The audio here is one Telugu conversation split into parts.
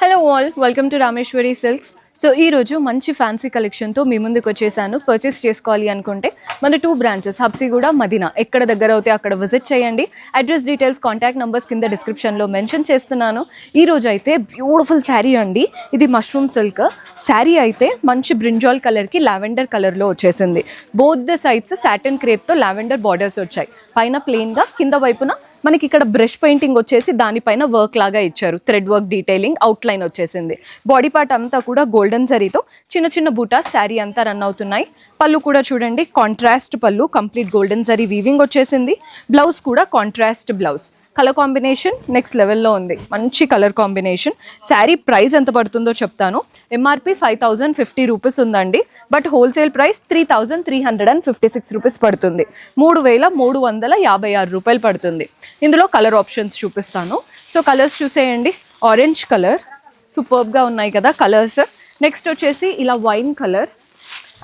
Hello all, welcome to Rameshwari silks. So ఈరోజు మంచి ఫ్యాన్సీ కలెక్షన్తో మీ ముందుకు వచ్చేసాను. పర్చేస్ చేసుకోవాలి అనుకుంటే మన 2 బ్రాంచెస్ హబ్సిగూడ, మదీనా ఎక్కడ దగ్గర అవుతే అక్కడ విజిట్ చేయండి. అడ్రస్ డీటెయిల్స్, కాంటాక్ట్ నెంబర్స్ కింద డిస్క్రిప్షన్లో మెన్షన్ చేస్తున్నాను. ఈరోజు అయితే బ్యూటిఫుల్ శారీ అండి. ఇది మష్రూమ్ సిల్క్ శారీ అయితే మంచి బ్రింజాల్ కలర్కి లావెండర్ కలర్లో వచ్చేసింది. బోత్ ద సైడ్స్ సాటిన్ క్రేప్తో లావెండర్ బార్డర్స్ వచ్చాయి. పైన ప్లెయిన్గా, కింద వైపున మనకి ఇక్కడ బ్రష్ పెయింటింగ్ వచ్చేసి దానిపైన వర్క్ లాగా ఇచ్చారు. థ్రెడ్ వర్క్ డీటెయిలింగ్ అవుట్లైన్ వచ్చేసింది. బాడీ పార్ట్ అంతా కూడా గోల్డెన్ జరీతో చిన్న చిన్న బూటాస్ శారీ అంతా రన్ అవుతున్నాయి. పళ్ళు కూడా చూడండి, కాంట్రాస్ట్ పళ్ళు, కంప్లీట్ గోల్డెన్ జరీ వీవింగ్ వచ్చేసింది. బ్లౌజ్ కూడా contrast blouse. Colour combination next లెవెల్లో ఉంది, మంచి కలర్ కాంబినేషన్. శారీ ప్రైస్ ఎంత పడుతుందో చెప్తాను. ఎంఆర్పి 5050 రూపీస్ ఉందండి, బట్ హోల్సేల్ ప్రైస్ 3356 రూపీస్ పడుతుంది. 3356 రూపాయలు పడుతుంది. ఇందులో కలర్ ఆప్షన్స్ చూపిస్తాను. సో కలర్స్ చూసేయండి. ఆరెంజ్ కలర్ సూపర్బ్గా ఉన్నాయి కదా కలర్స్. నెక్స్ట్ వచ్చేసి ఇలా వైన్ కలర్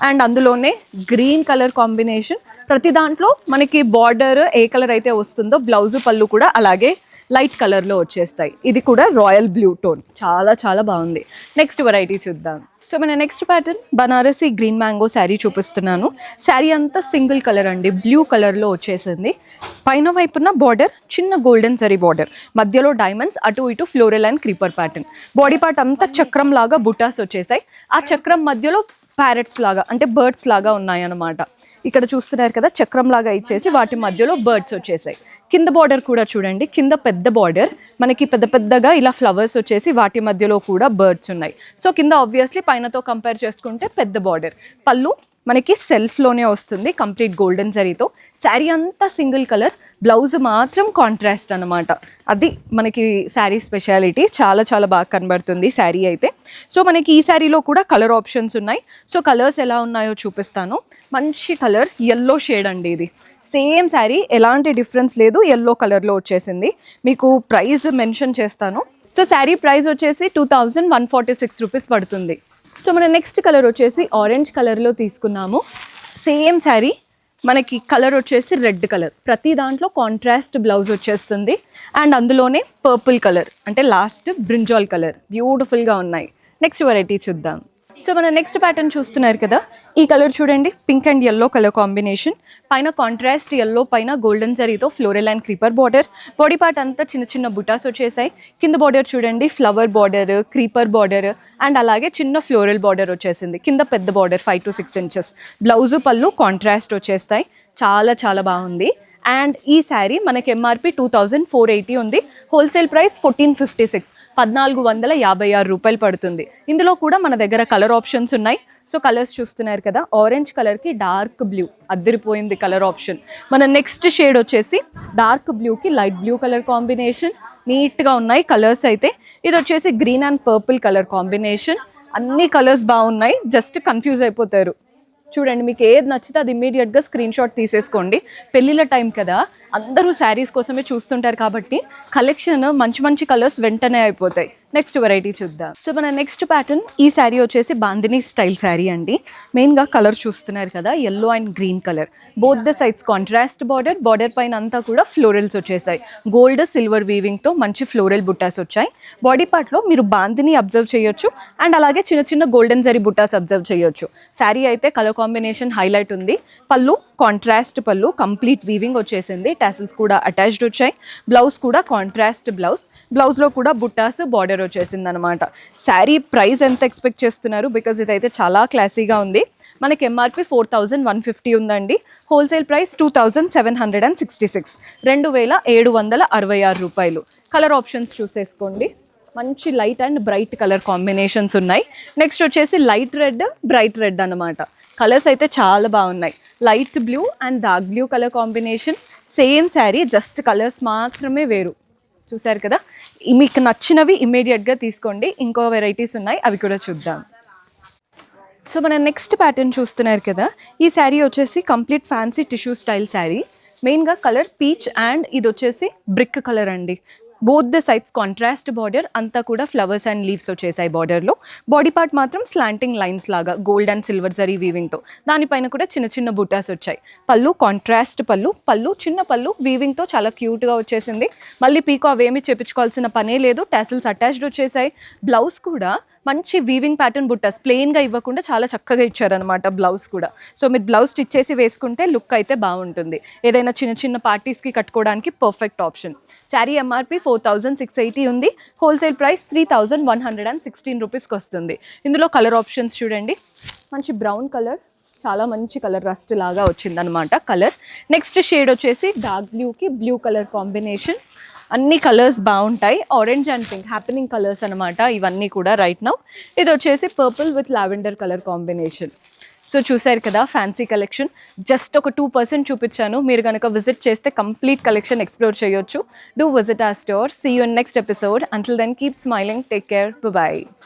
అండ్ అందులోనే గ్రీన్ కలర్ కాంబినేషన్. ప్రతి దాంట్లో మనకి బార్డర్ ఏ కలర్ అయితే వస్తుందో బ్లౌజు పళ్ళు కూడా అలాగే లైట్ కలర్లో వచ్చేస్తాయి. ఇది కూడా రాయల్ బ్లూ టోన్, చాలా చాలా బాగుంది. నెక్స్ట్ వెరైటీ చూద్దాం. సో మన next pattern Banarasi green mango sari చూపిస్తున్నాను. శారీ అంతా సింగిల్ కలర్ అండి, బ్లూ కలర్లో వచ్చేసింది. పైన వైపున బార్డర్ చిన్న గోల్డెన్ జరీ బార్డర్, మధ్యలో డైమండ్స్, అటు ఇటు floral and creeper pattern. Body part అంతా చక్రం లాగా బుటాస్ వచ్చేసాయి. ఆ చక్రం మధ్యలో ప్యారెట్స్ లాగా అంటే బర్డ్స్ లాగా ఉన్నాయన్నమాట. ఇక్కడ చూస్తున్నారు కదా, చక్రం లాగా ఇచ్చేసి వాటి మధ్యలో బర్డ్స్ వచ్చేసాయి. కింద బార్డర్ కూడా చూడండి, కింద పెద్ద బార్డర్ మనకి పెద్ద పెద్దగా ఇలా ఫ్లవర్స్ వచ్చేసి వాటి మధ్యలో కూడా బర్డ్స్ ఉన్నాయి. సో కింద ఆబ్వియస్లీ పైనతో కంపేర్ చేసుకుంటే పెద్ద బార్డర్. పళ్ళు మనకి సెల్ఫ్లోనే వస్తుంది, కంప్లీట్ గోల్డెన్ జరీతో. శారీ అంతా సింగిల్ కలర్, బ్లౌజ్ మాత్రం కాంట్రాస్ట్ అనమాట. అది మనకి శారీ స్పెషాలిటీ. చాలా చాలా బాగా కనబడుతుంది శారీ అయితే. సో మనకి ఈ శారీలో కూడా కలర్ ఆప్షన్స్ ఉన్నాయి. సో కలర్స్ ఎలా ఉన్నాయో చూపిస్తాను. మంచి కలర్ ఎల్లో షేడ్ అండి ఇది. సేమ్ శారీ, ఎలాంటి డిఫరెన్స్ లేదు, ఎల్లో కలర్లో వచ్చేసింది. మీకు ప్రైస్ మెన్షన్ చేస్తాను. సో శారీ ప్రైస్ వచ్చేసి 2146 రూపీస్ పడుతుంది. సో మన నెక్స్ట్ కలర్ వచ్చేసి ఆరెంజ్ కలర్లో తీసుకున్నాము. సేమ్ శారీ, మనకి కలర్ వచ్చేసి రెడ్ కలర్. ప్రతి దాంట్లో కాంట్రాస్ట్ బ్లౌజ్ వచ్చేస్తుంది. అండ్ అందులోనే పర్పుల్ కలర్ అంటే లాస్ట్ బ్రింజాల్ కలర్, బ్యూటిఫుల్గా ఉన్నాయి. నెక్స్ట్ వెరైటీ చూద్దాం. సో మన నెక్స్ట్ ప్యాటర్న్ చూస్తున్నారు కదా, ఈ కలర్ చూడండి, pink and yellow colour combination. పైన కాంట్రాస్ట్ ఎల్లో పైన గోల్డెన్ జరీతో floral and creeper border. Body part అంతా చిన్న చిన్న బుటాస్ వచ్చేసాయి. కింద బార్డర్ చూడండి, flower border, creeper border and అలాగే చిన్న ఫ్లోరల్ బార్డర్ వచ్చేసింది. కింద పెద్ద బార్డర్ 5 to 6 ఇంచెస్. బ్లౌజు పళ్ళు కాంట్రాస్ట్ వచ్చేస్తాయి. చాలా చాలా బాగుంది. అండ్ ఈ శారీ మనకి ఎంఆర్పి 2480 ఉంది. హోల్సేల్ ప్రైస్ 1456, 1456 రూపాయలు పడుతుంది. ఇందులో కూడా మన దగ్గర కలర్ ఆప్షన్స్ ఉన్నాయి. సో కలర్స్ చూస్తున్నారు కదా, ఆరెంజ్ కలర్కి డార్క్ బ్లూ, అద్దరిపోయింది కలర్ ఆప్షన్. మన నెక్స్ట్ షేడ్ వచ్చేసి డార్క్ బ్లూకి లైట్ బ్లూ కలర్ కాంబినేషన్. నీట్గా ఉన్నాయి కలర్స్ అయితే. ఇది వచ్చేసి green and purple colour combination. అన్ని కలర్స్ బాగున్నాయి, జస్ట్ కన్ఫ్యూజ్ అయిపోతారు. చూడండి, మీకు ఏది నచ్చితే అది ఇమీడియట్గా స్క్రీన్ షాట్ తీసేసుకోండి. పెళ్ళిళ్ళ టైం కదా, అందరూ శారీస్ కోసమే చూస్తుంటారు కాబట్టి కలెక్షన్ మంచి మంచి కలర్స్ వెంటనే అయిపోతాయి. నెక్స్ట్ వెరైటీ చూద్దాం. సో మన నెక్స్ట్ ప్యాటర్న్, ఈ శారీ వచ్చేసి బాందినీ స్టైల్ శారీ అండి. మెయిన్గా కలర్ చూస్తున్నారు కదా, yellow and green colour. Both the sides contrast border. Border పైన అంతా కూడా ఫ్లోరల్స్ వచ్చేసాయి. గోల్డ్ సిల్వర్ వీవింగ్తో మంచి ఫ్లోరల్ బుట్టాస్ వచ్చాయి. బాడీ పార్ట్లో మీరు బాందినీ అబ్జర్వ్ చేయొచ్చు అండ్ అలాగే చిన్న చిన్న గోల్డెన్ జరీ బుట్టాస్ అబ్జర్వ్ చేయొచ్చు. శారీ అయితే కలర్ కాంబినేషన్ హైలైట్ ఉంది. పళ్ళు కాంట్రాస్ట్ పళ్ళు, కంప్లీట్ వీవింగ్ వచ్చేసింది. టాసిల్స్ కూడా అటాచ్డ్ వచ్చాయి. బ్లౌజ్ కూడా కాంట్రాస్ట్ బ్లౌజ్. బ్లౌజ్లో కూడా బుట్టాస్ బార్డర్ వచ్చేసింది అనమాట. శారీ ప్రైస్ ఎంత ఎక్స్పెక్ట్ చేస్తున్నారు? బికాజ్ ఇదైతే చాలా క్లాసీగా ఉంది. మనకి ఎంఆర్పి 4150 ఉందండి. హోల్సేల్ ప్రైస్ 2766, 2766 రూపాయలు. కలర్ ఆప్షన్స్ చూసేసుకోండి. మంచి light and bright colour combinations ఉన్నాయి. నెక్స్ట్ వచ్చేసి లైట్ రెడ్, బ్రైట్ రెడ్ అనమాట. కలర్స్ అయితే చాలా బాగున్నాయి. Light blue and dark blue colour combination. Same sari, just colours మాత్రమే వేరు. చూసారు కదా, మీకు నచ్చినవి ఇమీడియట్గా తీసుకోండి. ఇంకో వెరైటీస్ ఉన్నాయి, అవి కూడా చూద్దాం. సో మన నెక్స్ట్ ప్యాటర్న్ చూస్తున్నారు కదా, ఈ శారీ వచ్చేసి complete fancy tissue style sari. మెయిన్గా కలర్ పీచ్ అండ్ ఇది వచ్చేసి బ్రిక్ కలర్ అండి. Both the sides contrast border, అంతా కూడా ఫ్లవర్స్ అండ్ లీవ్స్ వచ్చేసాయి బార్డర్లో. బాడీ పార్ట్ మాత్రం స్లాంటింగ్ లైన్స్ లాగా గోల్డ్ అండ్ సిల్వర్ జరీ వీవింగ్తో, దానిపైన కూడా చిన్న చిన్న బుటాస్ వచ్చాయి. పళ్ళు కాంట్రాస్ట్ పళ్ళు చిన్న పళ్ళు వీవింగ్తో చాలా క్యూట్గా వచ్చేసింది. మళ్ళీ పీకో అవేమి చేపించుకోవాల్సిన పనే లేదు, టాసిల్స్ అటాచ్డ్ వచ్చేసాయి. బ్లౌజ్ కూడా మంచి వీవింగ్ ప్యాటర్న్ బుట్టాస్ ప్లెయిన్గా ఇవ్వకుండా చాలా చక్కగా ఇచ్చారనమాట బ్లౌజ్ కూడా. సో మీరు బ్లౌజ్ స్టిచ్ చేసి వేసుకుంటే లుక్ అయితే బాగుంటుంది, ఏదైనా చిన్న చిన్న పార్టీస్కి కట్టుకోవడానికి పర్ఫెక్ట్ ఆప్షన్. శారీ ఎంఆర్పి 4680 ఉంది, హోల్సేల్ ప్రైస్ 3116 రూపీస్కి వస్తుంది. ఇందులో కలర్ ఆప్షన్స్ చూడండి, మంచి బ్రౌన్ కలర్, చాలా మంచి కలర్, రస్ట్ లాగా వచ్చిందనమాట కలర్. నెక్స్ట్ షేడ్ వచ్చేసి డార్క్ బ్లూకి బ్లూ కలర్ కాంబినేషన్. అన్ని కలర్స్ బాగుంటాయి, orange and pink happening colours అనమాట ఇవన్నీ కూడా రైట్ నౌ. ఇది వచ్చేసి purple with lavender colour combination. So చూసారు కదా ఫ్యాన్సీ కలెక్షన్, జస్ట్ ఒక 2% చూపించాను. మీరు కనుక విజిట్ చేస్తే కంప్లీట్ కలెక్షన్ ఎక్స్ప్లోర్ చేయొచ్చు. Do visit our store. See you in next episode. Until then, keep smiling. Take care. Bye-bye.